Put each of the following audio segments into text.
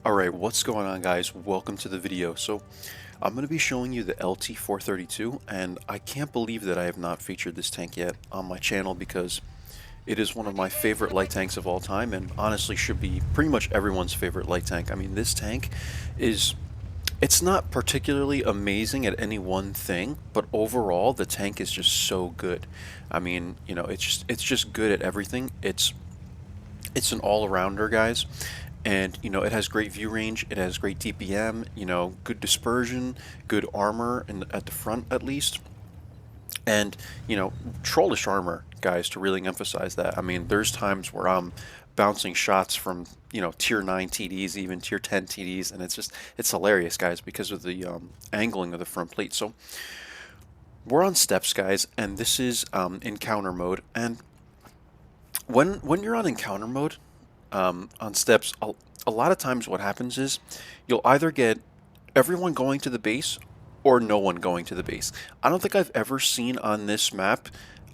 Alright, what's going on guys? Welcome to the video. So I'm going to be showing you the LT-432, and I can't believe that I have not featured this tank yet on my channel because it is one of my favorite light tanks of all time, and honestly should be pretty much everyone's favorite light tank. I mean, this tank is, it's not particularly amazing at any one thing, but overall the tank is just so good. I mean, it's just good at everything. It's an all-arounder, guys. And it has great view range, it has great DPM, good dispersion, good armor at the front at least, and trollish armor, guys, to really emphasize that. I mean, there's times where I'm bouncing shots from tier 9 TDs, even tier 10 TDs, and it's hilarious, guys, because of the angling of the front plate. So we're on steps, guys, and this is encounter mode. And when you're on encounter mode, on steps, a lot of times what happens is you'll either get everyone going to the base or no one going to the base. I don't think I've ever seen on this map,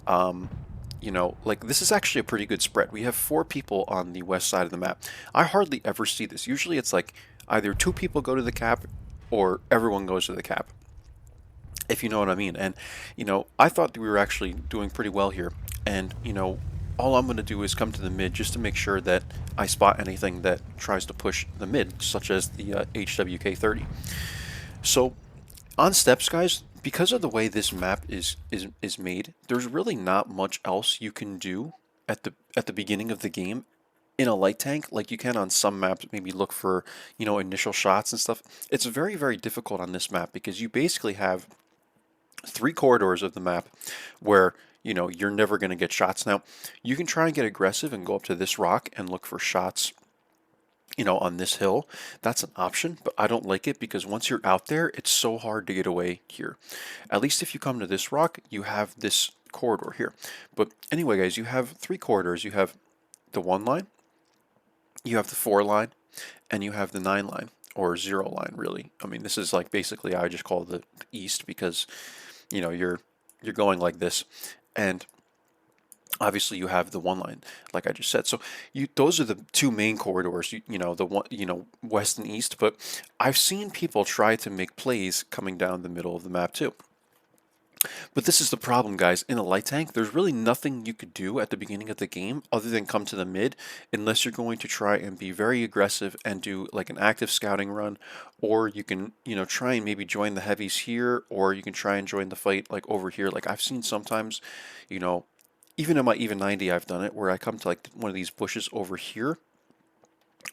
like this is actually a pretty good spread. We have 4 people on the west side of the map. I hardly ever see this. Usually it's like either 2 people go to the cap or everyone goes to the cap, if you know what I mean. And, I thought that we were actually doing pretty well here. And, all I'm going to do is come to the mid just to make sure that I spot anything that tries to push the mid, such as the HWK-30. So on steps, guys, because of the way this map is made, there's really not much else you can do at the beginning of the game in a light tank like you can on some maps. Maybe look for initial shots and stuff. It's very, very difficult on this map because you basically have 3 corridors of the map where you're never going to get shots. Now, you can try and get aggressive and go up to this rock and look for shots, on this hill. That's an option, but I don't like it because once you're out there, it's so hard to get away here. At least if you come to this rock, you have this corridor here. But anyway, guys, you have 3 corridors. You have the 1 line, you have the 4 line, and you have the 9 line, or 0 line, really. I mean, this is like basically, I just call it the east because, you're going like this. And obviously you have the 1 line, like I just said. So those are the 2 main corridors, the one, west and east. But I've seen people try to make plays coming down the middle of the map too. But this is the problem, guys. In a light tank, there's really nothing you could do at the beginning of the game other than come to the mid, unless you're going to try and be very aggressive and do like an active scouting run, or you can, try and maybe join the heavies here, or you can try and join the fight like over here. Like I've seen sometimes, even in my even 90, I've done it where I come to like one of these bushes over here,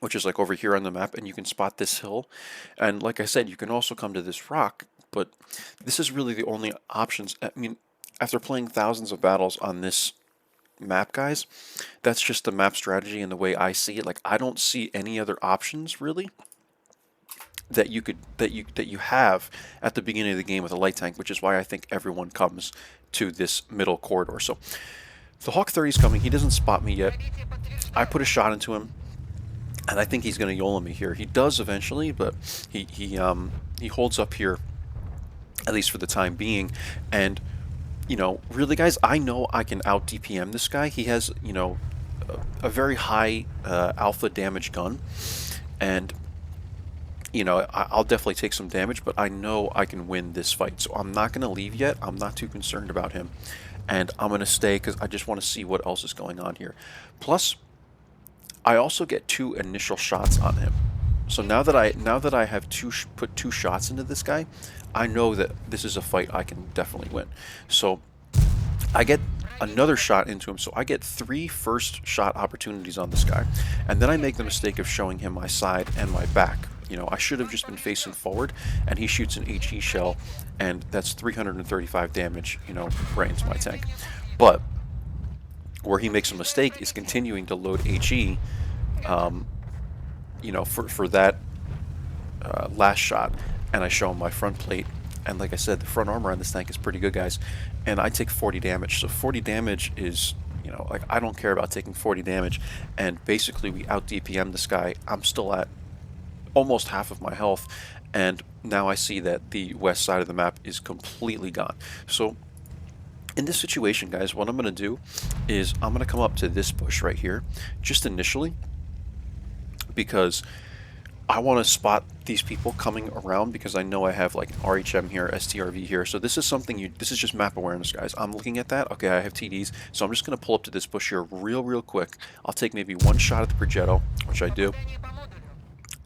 which is like over here on the map, and you can spot this hill. And like I said, you can also come to this rock, but this is really the only options. I mean, after playing thousands of battles on this map, guys, that's just the map strategy and the way I see it. Like I don't see any other options really that you have at the beginning of the game with a light tank, which is why I think everyone comes to this middle corridor. So the Hawk 30 is coming. He doesn't spot me yet. I put a shot into him, and I think he's going to YOLO me here. He does eventually, but he holds up here, at least for the time being. And really, guys, I know I can out DPM this guy. He has a very high alpha damage gun, and I'll definitely take some damage, but I know I can win this fight. So I'm not going to leave yet. I'm not too concerned about him, and I'm going to stay because I just want to see what else is going on here. Plus, I also get 2 initial shots on him. So now that I have put 2 shots into this guy, I know that this is a fight I can definitely win. So I get another shot into him, so I get 3 first shot opportunities on this guy, and then I make the mistake of showing him my side and my back. I should have just been facing forward, and he shoots an HE shell, and that's 335 damage, right into my tank. But where he makes a mistake is continuing to load HE, for that last shot, and I show him my front plate. And like I said, the front armor on this tank is pretty good, guys, and I take 40 damage. So 40 damage is, like I don't care about taking 40 damage, and basically we out DPM this guy. I'm still at almost half of my health, and now I see that the west side of the map is completely gone. So in this situation, guys, what I'm going to do is I'm going to come up to this bush right here, just initially, because I want to spot these people coming around because I know I have like an RHM here, STRV here. So this is something this is just map awareness, guys. I'm looking at that. Okay, I have TDs. So I'm just going to pull up to this bush here real quick. I'll take maybe one shot at the Progetto, which I do.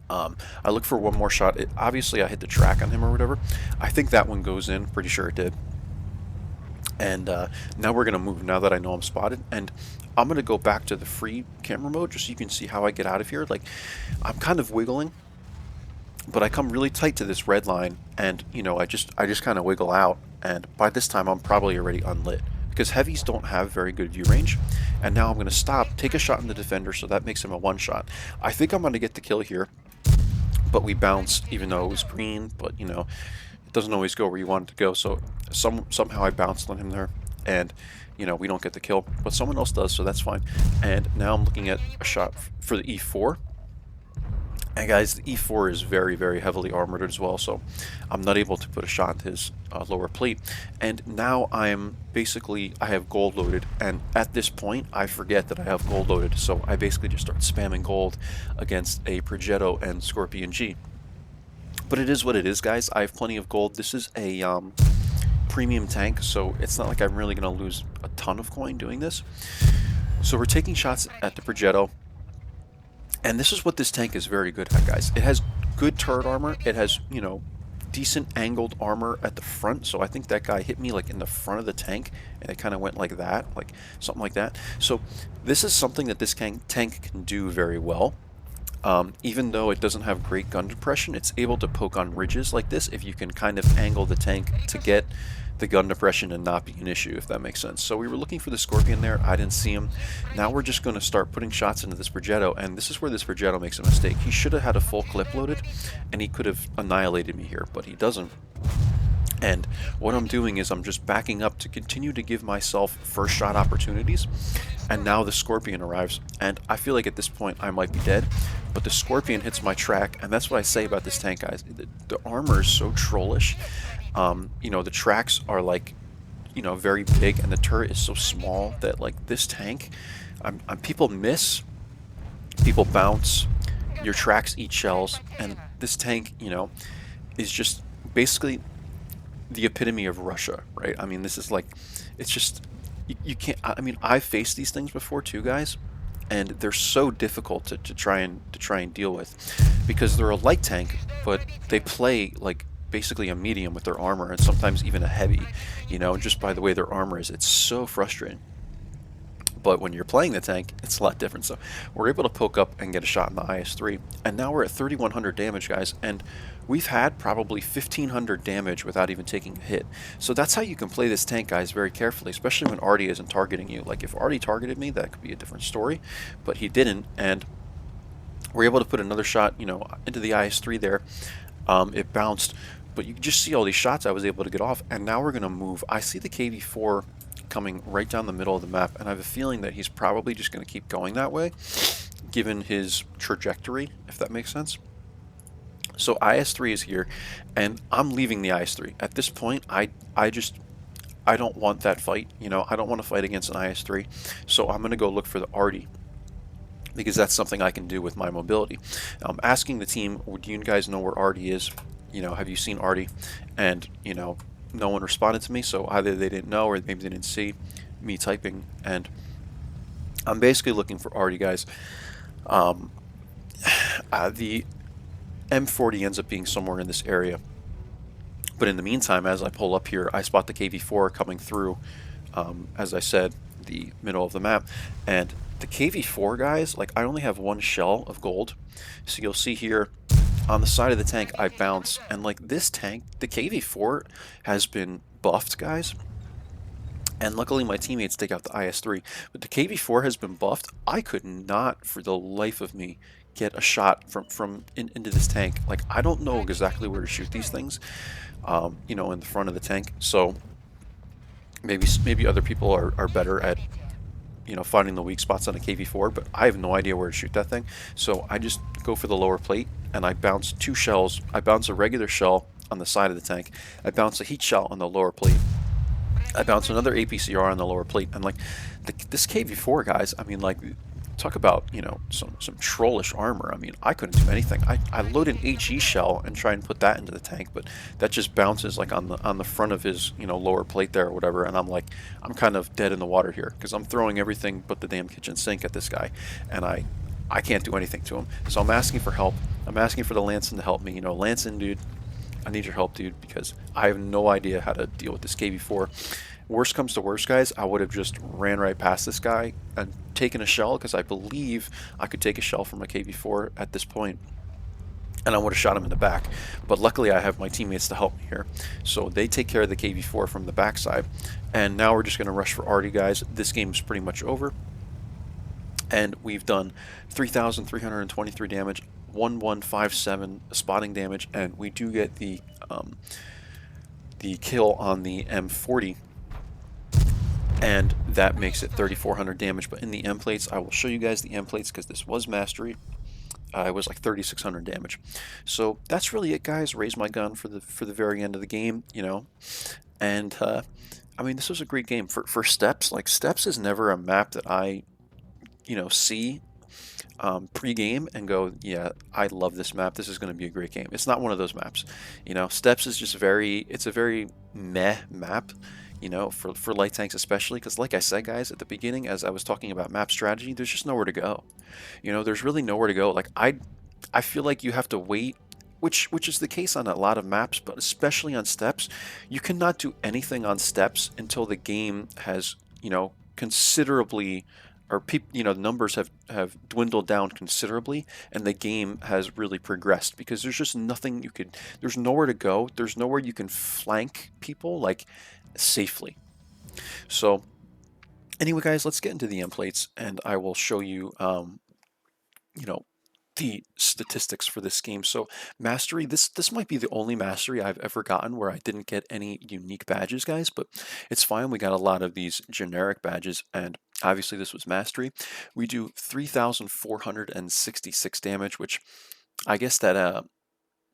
I look for one more shot. Obviously, I hit the track on him or whatever. I think that one goes in. Pretty sure it did. And now we're going to move now that I know I'm spotted. And I'm going to go back to the free camera mode just so you can see how I get out of here. Like, I'm kind of wiggling, but I come really tight to this red line, and you know, I just kind of wiggle out, and by this time I'm probably already unlit because heavies don't have very good view range. And now I'm going to stop, take a shot in the defender, so that makes him a one shot. I think I'm going to get the kill here, but we bounce even though it was green, but you know, it doesn't always go where you want it to go, so somehow I bounced on him there, and you know, we don't get the kill, but someone else does, so that's fine. And now I'm looking at a shot for the E4. And guys, the E4 is very heavily armored as well, so I'm not able to put a shot into his lower plate. And now I have gold loaded, and at this point I forget that I have gold loaded, so I basically just start spamming gold against a Progetto and Scorpion G. But it is what it is, guys. I have plenty of gold. This is a premium tank, so it's not like I'm really going to lose a ton of coin doing this. So we're taking shots at the Progetto. And this is what this tank is very good at, guys. It has good turret armor. It has, you know, decent angled armor at the front. So I think that guy hit me like in the front of the tank, and it kind of went like that, like something like that. So this is something that this tank can do very well. Even though it doesn't have great gun depression, it's able to poke on ridges like this if you can kind of angle the tank to get the gun depression and not be an issue, if that makes sense. So we were looking for the Scorpion there. I didn't see him. Now we're just going to start putting shots into this Progetto, and this is where this Progetto makes a mistake. He should have had a full clip loaded, and he could have annihilated me here, but he doesn't. And what I'm doing is I'm just backing up to continue to give myself first shot opportunities. And now the Scorpion arrives, and I feel like at this point I might be dead, but the Scorpion hits my track, and that's what I say about this tank, guys. The armor is so trollish. You know, the tracks are like, you know, very big, and the turret is so small that like this tank, people miss, people bounce, your tracks eat shells, and this tank, you know, is just basically the epitome of Russia, right? I mean, this is like, it's just, you can't, I mean, I've faced these things before too, guys, and they're so difficult to try and deal with because they're a light tank, but they play like basically a medium with their armor, and sometimes even a heavy, you know, just by the way their armor is. It's so frustrating. But when you're playing the tank, it's a lot different. So we're able to poke up and get a shot in the IS-3, and now we're at 3,100 damage, guys, and we've had probably 1,500 damage without even taking a hit. So that's how you can play this tank, guys, very carefully, especially when Artie isn't targeting you. Like, if Artie targeted me, that could be a different story, but he didn't, and we're able to put another shot, you know, into the IS-3 there. It bounced, but you can just see all these shots I was able to get off, and now we're going to move. I see the KV-4 coming right down the middle of the map, and I have a feeling that he's probably just going to keep going that way, given his trajectory, if that makes sense. So IS-3 is here, and I'm leaving the IS-3. At this point, I don't want that fight. You know, I don't want to fight against an IS-3, so I'm going to go look for the Artie, because that's something I can do with my mobility. I'm asking the team, do you guys know where Artie is? You know, have you seen Artie? And, you know, no one responded to me, so either they didn't know or maybe they didn't see me typing. And I'm basically looking for Artie, guys. The M40 ends up being somewhere in this area. But in the meantime, as I pull up here, I spot the KV-4 coming through, as I said, the middle of the map. And the KV-4, guys, like, I only have one shell of gold. So you'll see here, on the side of the tank, I bounce, and like this tank, the KV-4 has been buffed, guys. And luckily my teammates take out the IS-3, but the KV-4 has been buffed. I could not, for the life of me, get a shot into this tank. Like, I don't know exactly where to shoot these things, you know, in the front of the tank. So maybe other people are better at, you know, finding the weak spots on a KV-4, but I have no idea where to shoot that thing. So I just go for the lower plate, and I bounce two shells. I bounce a regular shell on the side of the tank. I bounce a heat shell on the lower plate. I bounce another APCR on the lower plate, and like this KV-4, guys, I mean, like, talk about, you know, some trollish armor. I mean, I couldn't do anything. I load an HE shell and try and put that into the tank, but that just bounces like on the front of his, you know, lower plate there or whatever, and I'm like, I'm kind of dead in the water here because I'm throwing everything but the damn kitchen sink at this guy, and I can't do anything to him. So I'm asking for help. I'm asking for the Lanson to help me. You know, Lanson, dude, I need your help, dude, because I have no idea how to deal with this KV4. Worst comes to worst, guys, I would have just ran right past this guy and taken a shell, because I believe I could take a shell from a KV4 at this point, and I would have shot him in the back. But luckily, I have my teammates to help me here. So they take care of the KV4 from the backside. And now we're just going to rush for Artie, guys. This game is pretty much over. And we've done 3,323 damage, 1157 spotting damage, and we do get the kill on the M40, and that makes it 3,400 damage. But in the M plates, I will show you guys the M plates because this was mastery. It was like 3,600 damage. So that's really it, guys. Raise my gun for the very end of the game, you know. And I mean, this was a great game for Steps. Like, Steps is never a map that I, you know, see pre-game and go, yeah, I love this map. This is going to be a great game. It's not one of those maps. You know, Steps is just it's a very meh map, you know, for light tanks especially, because like I said, guys, at the beginning, as I was talking about map strategy, there's just nowhere to go. You know, there's really nowhere to go. Like, I feel like you have to wait, which is the case on a lot of maps, but especially on Steps. You cannot do anything on Steps until the game has, you know, considerably, or you know, the numbers have dwindled down considerably, and the game has really progressed, because there's just nothing you could, there's nowhere to go, there's nowhere you can flank people like safely. So anyway, guys, let's get into the end plates, and I will show you, you know, the statistics for this game. So mastery, this might be the only mastery I've ever gotten where I didn't get any unique badges, guys, but it's fine. We got a lot of these generic badges, and obviously this was mastery. We do 3,466 damage, which I guess that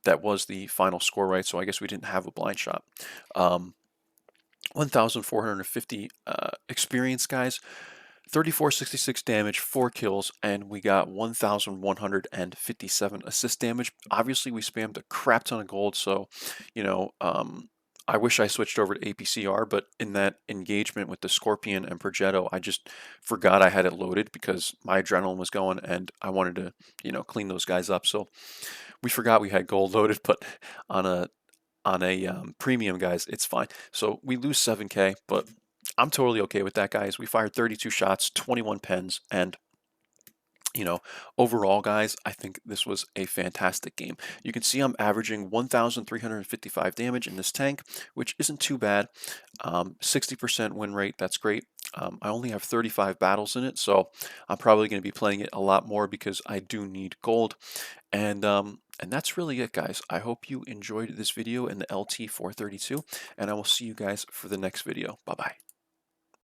was the final score, right? So I guess we didn't have a blind shot. 1,450 experience, guys. 3,466 damage, 4 kills, and we got 1,157 assist damage. Obviously, we spammed a crap ton of gold, so, you know, I wish I switched over to APCR, but in that engagement with the Scorpion and Progetto, I just forgot I had it loaded because my adrenaline was going, and I wanted to, you know, clean those guys up. So we forgot we had gold loaded, but on a premium, guys, it's fine. So we lose 7K, but I'm totally okay with that, guys. We fired 32 shots, 21 pens, and, you know, overall, guys, I think this was a fantastic game. You can see I'm averaging 1,355 damage in this tank, which isn't too bad. 60% win rate, that's great. I only have 35 battles in it, so I'm probably going to be playing it a lot more because I do need gold. And that's really it, guys. I hope you enjoyed this video in the LT-432, and I will see you guys for the next video. Bye-bye.